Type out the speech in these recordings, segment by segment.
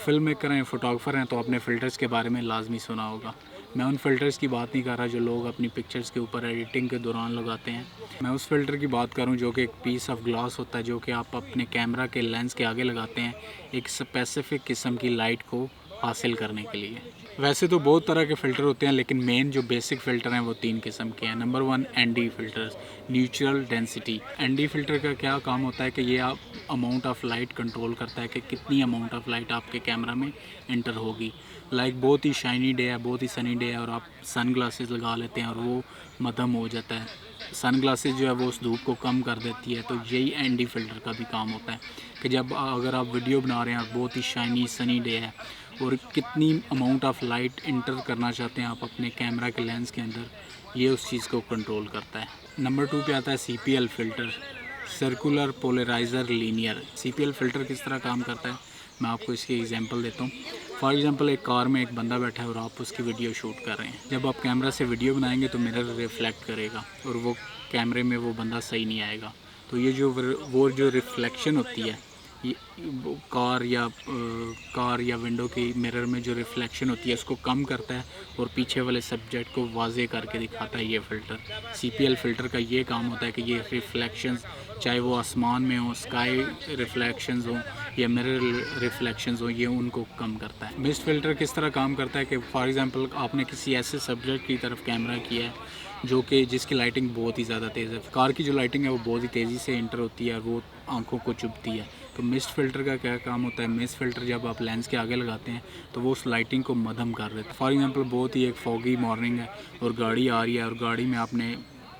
Film maker हैं, photographer हैं, तो आपने फ़िल्टर्स के बारे में लाजमी सुना होगा। मैं उन फ़िल्टर्स की बात नहीं कर रहा जो लोग अपनी पिक्चर्स के ऊपर एडिटिंग के दौरान लगाते हैं। मैं उस फ़िल्टर की बात करूं जो कि एक पीस ऑफ ग्लास होता है, जो कि आप अपने कैमरा के लेंस के आगे लगाते हैं एक स्पेसिफ़िक किस्म की लाइट को हासिल करने के लिए। वैसे तो बहुत तरह के फ़िल्टर होते हैं, लेकिन मेन जो बेसिक फ़िल्टर हैं वो 3 किस्म के हैं। Number 1 ND filters, neutral density. ND filter का क्या काम होता है कि ये आप अमाउंट ऑफ लाइट कंट्रोल करता है कि कितनी अमाउंट ऑफ लाइट आपके कैमरा में एंटर होगी। लाइक बहुत ही शाइनी डे है, बहुत ही सनी डे है और आप सन ग्लासेस लगा लेते हैं और वो मध्यम हो जाता है। सन ग्लासेस जो है वो उस धूप को कम कर देती है। तो यही एनडी फ़िल्टर का भी काम होता है कि जब अगर आप वीडियो बना रहे हैं और बहुत ही शाइनी सनी डे है और कितनी अमाउंट ऑफ लाइट इंटर करना चाहते हैं आप अपने कैमरा के लेंस के अंदर, ये उस चीज़ को कंट्रोल करता है। नंबर 2 पे आता है CPL filter, circular polariser linear. CPL filter किस तरह काम करता है, मैं आपको इसकी एग्जांपल देता हूँ। फॉर एग्जांपल एक कार में एक बंदा बैठा है और आप उसकी वीडियो शूट कर रहे हैं। जब आप कैमरा से वीडियो बनाएंगे तो मिरर रिफ्लेक्ट करेगा और वो कैमरे में वो बंदा सही नहीं आएगा। तो ये जो रिफ्लेक्शन होती है, ये कार या विंडो की मिरर में जो रिफ्लेक्शन होती है उसको कम करता है और पीछे वाले सब्जेक्ट को वाज़े करके दिखाता है ये फ़िल्टर। CPL फ़िल्टर का ये काम होता है कि ये रिफ्लेक्शंस, चाहे वो आसमान में हो, स्काई रिफ्लेक्शंस हो या मिरर रिफ्लेक्शंस हो, ये उनको कम करता है। मिस्ट फ़िल्टर किस तरह काम करता है कि फॉर एग्ज़ाम्पल आपने किसी ऐसे सब्जेक्ट की तरफ कैमरा किया है जो कि जिसकी लाइटिंग बहुत ही ज़्यादा तेज़ है। कार की जो लाइटिंग है वो बहुत ही तेज़ी से इंटर होती है और वो आंखों को चुभती है। तो मिस्ट फ़िल्टर का क्या काम होता है, मिस्ट फ़िल्टर जब आप लेंस के आगे लगाते हैं तो वो उस लाइटिंग को मध्यम कर देता है। फॉर एग्ज़ाम्पल बहुत ही एक फॉगी मॉर्निंग है और गाड़ी आ रही है और गाड़ी में आपने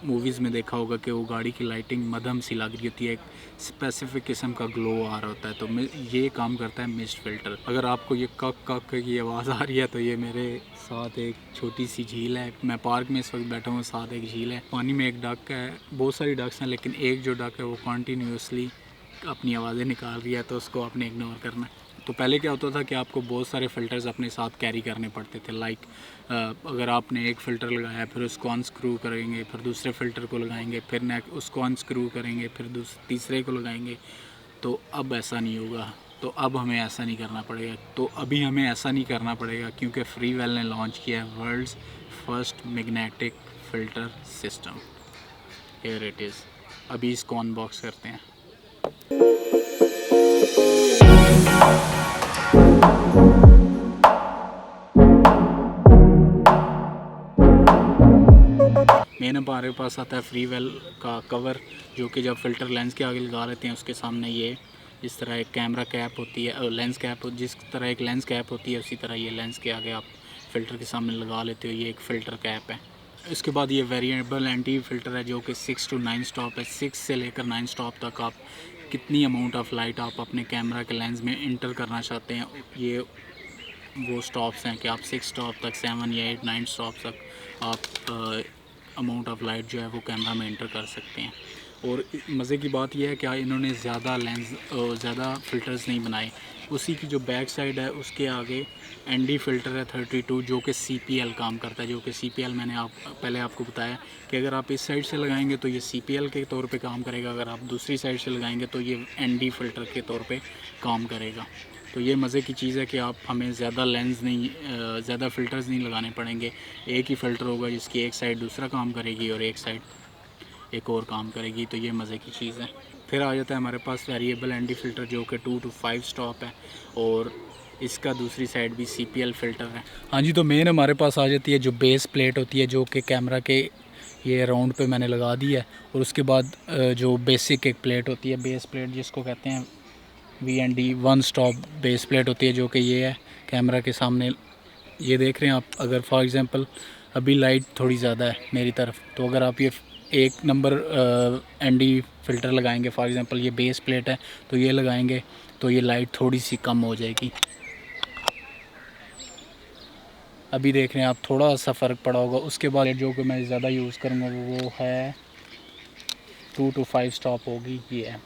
मूवीज़ में देखा होगा कि वो गाड़ी की लाइटिंग मध्यम सी लग रही होती है, एक स्पेसिफिक किस्म का ग्लो आ रहा होता है। तो ये काम करता है मिस्ट फ़िल्टर। अगर आपको ये कक कक की आवाज़ आ रही है तो ये मेरे साथ एक छोटी सी झील है। मैं पार्क में इस वक्त बैठा हूँ, साथ एक झील है, पानी में एक डक है। बहुत सारी डक्स हैं लेकिन एक जो डक है वो कॉन्टीन्यूसली अपनी आवाज़ें निकाल रही है, तो उसको आपने इग्नोर करना है। तो पहले क्या होता था कि आपको बहुत सारे फ़िल्टर्स अपने साथ कैरी करने पड़ते थे। लाइक अगर आपने एक फ़िल्टर लगाया फिर उसको अनस्क्रू करेंगे, फिर दूसरे फ़िल्टर को लगाएंगे, फिर उसको अनस्क्रू करेंगे, फिर तीसरे को लगाएंगे। तो अब ऐसा नहीं होगा, तो अब हमें ऐसा नहीं करना पड़ेगा। तो अभी हमें ऐसा नहीं करना पड़ेगा क्योंकि फ्रीवेल ने लॉन्च किया है world's first magnetic filter system. Here it is. अभी इसको अनबॉक्स करते हैं। मेन हमारे पास आता है फ्रीवेल का कवर, जो कि जब फ़िल्टर लेंस के आगे लगा लेते हैं उसके सामने ये इस तरह एक कैमरा कैप होती है, लेंस कैप, जिस तरह एक लेंस कैप होती है उसी तरह ये लेंस के आगे आप फ़िल्टर के सामने लगा लेते हो। ये एक फ़िल्टर कैप है। इसके बाद ये वेरिएबल एंटी फ़िल्टर है जो कि 6 to 9 स्टॉप है। 6 से लेकर 9 स्टॉप तक आप कितनी अमाउंट ऑफ लाइट आप अपने कैमरा के लेंस में इंटर करना चाहते हैं, ये वो स्टॉप्स हैं कि आप 6 स्टॉप तक, 7 या 8 9 स्टॉप तक आप अमाउंट ऑफ लाइट जो है वो कैमरा में इंटर कर सकते हैं। और मज़े की बात यह है कि इन्होंने ज़्यादा फ़िल्टर्स नहीं बनाए। उसी की जो बैक साइड है उसके आगे एनडी फ़िल्टर है 32 जो कि CPL काम करता है। जो कि CPL मैंने पहले आपको बताया कि अगर आप इस साइड से लगाएंगे तो ये CPL के तौर पे काम करेगा, अगर आप दूसरी साइड से लगाएंगे तो ये एनडी फ़िल्टर के तौर पे काम करेगा। तो ये मज़े की चीज़ है कि आप हमें ज़्यादा फ़िल्टर्स नहीं लगाने पड़ेंगे। एक ही फ़िल्टर होगा जिसकी एक साइड दूसरा काम करेगी और एक साइड एक और काम करेगी। तो ये मज़े की चीज़ है। फिर आ जाता है हमारे पास वेरिएबल एनडी फ़िल्टर जो कि 2 to 5 स्टॉप है और इसका दूसरी साइड भी CPL फ़िल्टर है। हाँ जी, तो मेन हमारे पास आ जाती है जो बेस प्लेट होती है जो कि कैमरा के ये राउंड पे मैंने लगा दी है। और उसके बाद जो बेसिक एक प्लेट होती है, बेस प्लेट जिसको कहते हैं VND 1 स्टॉप बेस प्लेट होती है, जो कि ये है कैमरा के सामने। ये देख रहे हैं आप, अगर फॉर एग्ज़ाम्पल अभी लाइट थोड़ी ज़्यादा है मेरी तरफ, तो अगर आप ये 1 नंबर ND फ़िल्टर लगाएंगे, फॉर एग्ज़ाम्पल ये बेस प्लेट है तो ये लगाएंगे तो ये लाइट थोड़ी सी कम हो जाएगी। अभी देख रहे हैं आप, थोड़ा सा फ़र्क पड़ा होगा। उसके बाद जो कि मैं ज़्यादा यूज़ करूँगा वो है 2 to 5 स्टॉप होगी, ये है।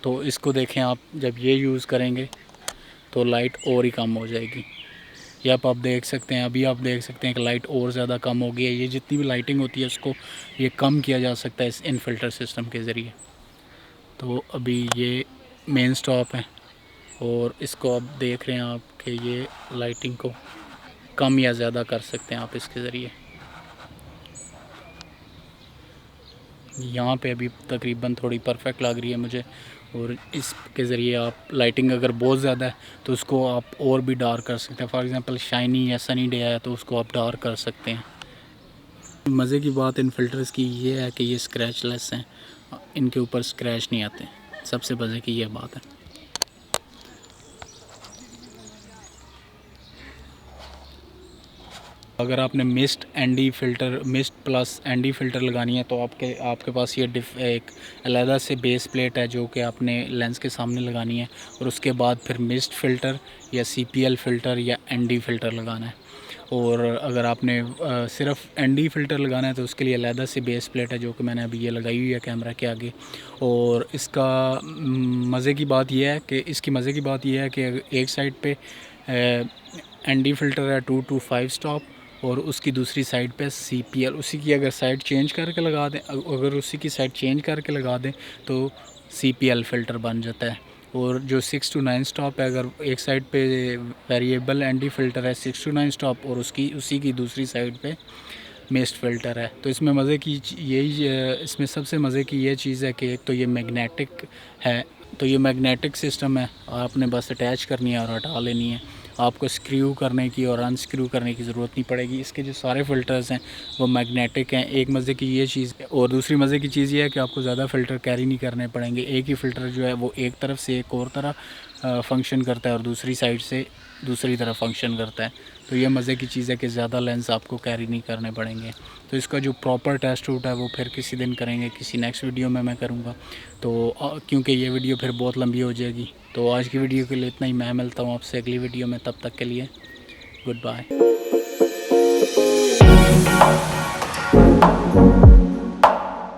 तो इसको देखें आप, जब ये यूज़ करेंगे तो लाइट और ही कम हो जाएगी। ये आप देख सकते हैं, अभी आप देख सकते हैं कि लाइट और ज़्यादा कम हो गई है। ये जितनी भी लाइटिंग होती है उसको ये कम किया जा सकता है इस इन फ़िल्टर सिस्टम के ज़रिए। तो अभी ये मेन स्टॉप है और इसको अब देख रहे हैं आप कि ये लाइटिंग को कम या ज़्यादा कर सकते हैं आप इसके ज़रिए। यहाँ पे अभी तकरीबन थोड़ी परफेक्ट लग रही है मुझे, और इसके ज़रिए आप लाइटिंग अगर बहुत ज़्यादा है तो उसको आप और भी डार्क कर सकते हैं। फॉर एग्ज़ाम्पल शाइनी या सनी डे है तो उसको आप डार्क कर सकते हैं। मज़े की बात इन फ़िल्टर्स की ये है कि ये स्क्रैचलेस हैं, इनके ऊपर स्क्रैच नहीं आते। सबसे मज़े की ये बात है। अगर आपने मिस्ट प्लस एनडी फ़िल्टर लगानी है तो आपके पास ये एक अलहदा से बेस प्लेट है जो कि आपने लेंस के सामने लगानी है, और उसके बाद फिर मिस्ट फ़िल्टर या CPL फ़िल्टर या एनडी फ़िल्टर लगाना है। और अगर आपने सिर्फ एनडी फ़िल्टर लगाना है तो उसके लिए अलहदा से बेस प्लेट है जो कि मैंने अभी ये लगाई हुई है कैमरा के आगे। और इसका मज़े की बात यह है कि एक साइड पे एनडी फ़िल्टर है 225 स्टॉप, और उसकी दूसरी साइड पे CPL। उसी की अगर साइड चेंज करके लगा दें, अगर उसी की साइड चेंज करके लगा दें तो CPL फ़िल्टर बन जाता है। और जो 6 to 9 स्टॉप है, अगर एक साइड पे वेरिएबल एनडी फ़िल्टर है 6 to 9 स्टॉप और उसी की दूसरी साइड पे मिस्ट फ़िल्टर है। तो इसमें इसमें सबसे मज़े की ये चीज़ है कि एक तो ये मैग्नेटिक है, तो ये मैग्नेटिक सिस्टम है, आपने बस अटैच करनी है और हटा लेनी है। आपको स्क्रू करने की और अनस्क्रू करने की ज़रूरत नहीं पड़ेगी। इसके जो सारे फ़िल्टर्स हैं वो मैग्नेटिक हैं। एक मज़े की ये चीज़ है, और दूसरी मज़े की चीज़ ये है कि आपको ज़्यादा फ़िल्टर कैरी नहीं करने पड़ेंगे। एक ही फ़िल्टर जो है वो एक तरफ से एक और तरह फ़ंक्शन करता है और दूसरी साइड से दूसरी तरफ फ़ंक्शन करता है। तो ये मज़े की चीज़ है कि ज़्यादा लेंस आपको कैरी नहीं करने पड़ेंगे। तो इसका जो प्रॉपर टेस्ट रूट है वो फिर किसी दिन करेंगे, किसी नेक्स्ट वीडियो में मैं करूँगा। तो क्योंकि ये वीडियो फिर बहुत लंबी हो जाएगी, तो आज की वीडियो के लिए इतना ही। मैं मिलता हूँ आपसे अगली वीडियो में, तब तक के लिए गुड बाय।